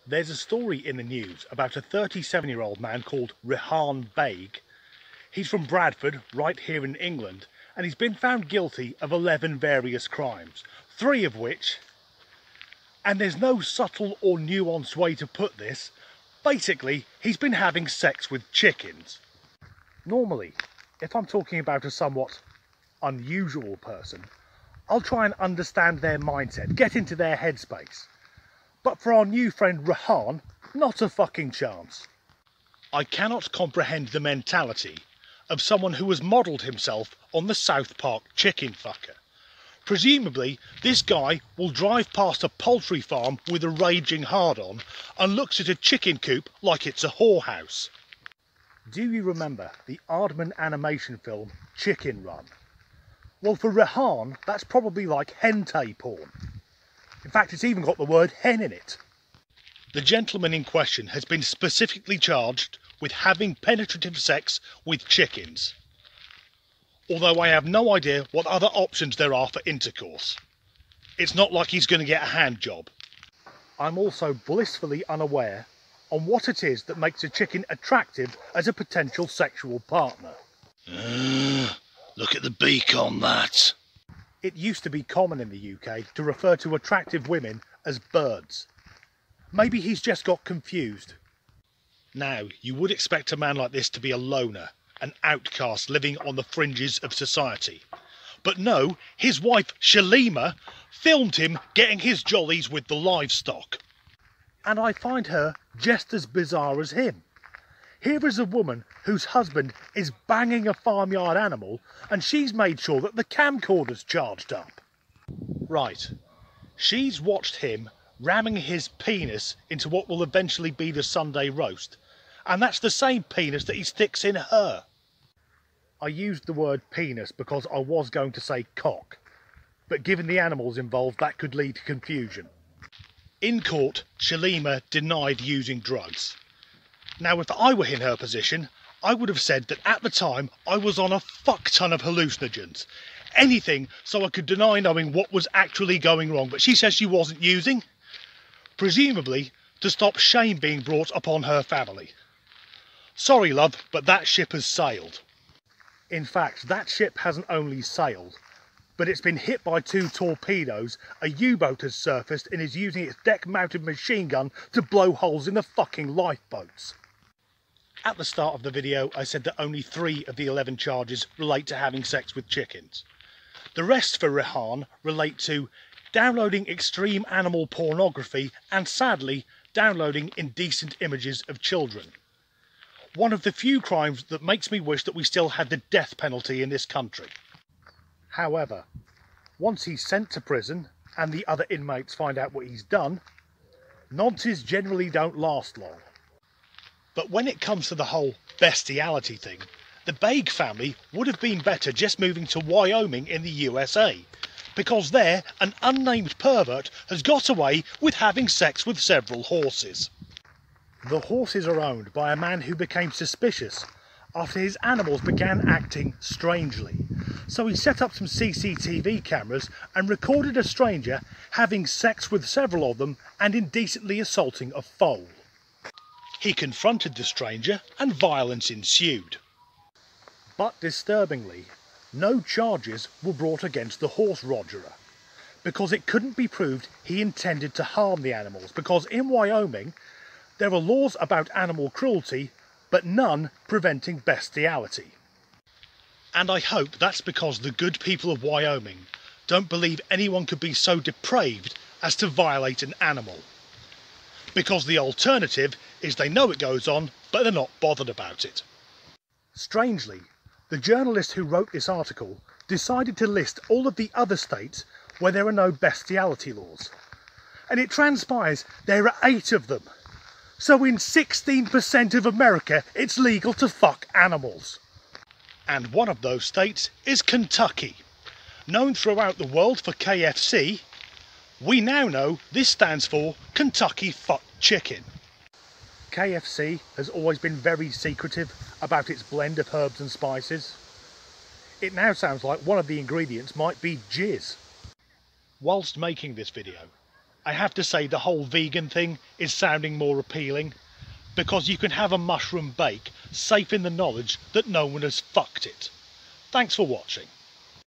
There's a story in the news about a 37-year-old man called Rehan Baig. He's from Bradford, right here in England, and he's been found guilty of 11 various crimes, 3 of which, and there's no subtle or nuanced way to put this, basically he's been having sex with chickens. Normally, if I'm talking about a somewhat unusual person, I'll try and understand their mindset, get into their headspace. But for our new friend Rehan, not a fucking chance. I cannot comprehend the mentality of someone who has modelled himself on the South Park chicken fucker. Presumably, this guy will drive past a poultry farm with a raging hard-on and looks at a chicken coop like it's a whorehouse. Do you remember the Aardman animation film Chicken Run? Well, for Rehan, that's probably like hentai porn. In fact, it's even got the word hen in it. The gentleman in question has been specifically charged with having penetrative sex with chickens. Although I have no idea what other options there are for intercourse. It's not like he's going to get a hand job. I'm also blissfully unaware on what it is that makes a chicken attractive as a potential sexual partner. Look at the beak on that. It used to be common in the UK to refer to attractive women as birds. Maybe he's just got confused. Now, you would expect a man like this to be a loner, an outcast living on the fringes of society. But no, his wife Shalima filmed him getting his jollies with the livestock. And I find her just as bizarre as him. Here is a woman whose husband is banging a farmyard animal and she's made sure that the camcorder's charged up. Right, she's watched him ramming his penis into what will eventually be the Sunday roast, and that's the same penis that he sticks in her. I used the word penis because I was going to say cock, but given the animals involved that could lead to confusion. In court, Shalima denied using drugs. Now, if I were in her position, I would have said that at the time I was on a fuck ton of hallucinogens. Anything so I could deny knowing what was actually going wrong, but she says she wasn't using. Presumably to stop shame being brought upon her family. Sorry, love, but that ship has sailed. In fact, that ship hasn't only sailed, but it's been hit by 2 torpedoes, a U-boat has surfaced and is using its deck-mounted machine gun to blow holes in the fucking lifeboats. At the start of the video, I said that only 3 of the 11 charges relate to having sex with chickens. The rest for Rehan relate to downloading extreme animal pornography and, sadly, downloading indecent images of children. One of the few crimes that makes me wish that we still had the death penalty in this country. However, once he's sent to prison and the other inmates find out what he's done, nonces generally don't last long. But when it comes to the whole bestiality thing, the Baig family would have been better just moving to Wyoming in the USA, because there an unnamed pervert has got away with having sex with several horses. The horses are owned by a man who became suspicious after his animals began acting strangely. So he set up some CCTV cameras and recorded a stranger having sex with several of them and indecently assaulting a foal. He confronted the stranger and violence ensued. But disturbingly, no charges were brought against the horse rogerer, because it couldn't be proved he intended to harm the animals, because in Wyoming there are laws about animal cruelty but none preventing bestiality. And I hope that's because the good people of Wyoming don't believe anyone could be so depraved as to violate an animal. Because the alternative is they know it goes on, but they're not bothered about it. Strangely, the journalist who wrote this article decided to list all of the other states where there are no bestiality laws. And it transpires there are 8 of them. So in 16% of America, it's legal to fuck animals. And one of those states is Kentucky. Known throughout the world for KFC, we now know this stands for Kentucky Fuck Chicken. KFC has always been very secretive about its blend of herbs and spices. It now sounds like one of the ingredients might be jizz. Whilst making this video, I have to say the whole vegan thing is sounding more appealing, because you can have a mushroom bake safe in the knowledge that no one has fucked it. Thanks for watching.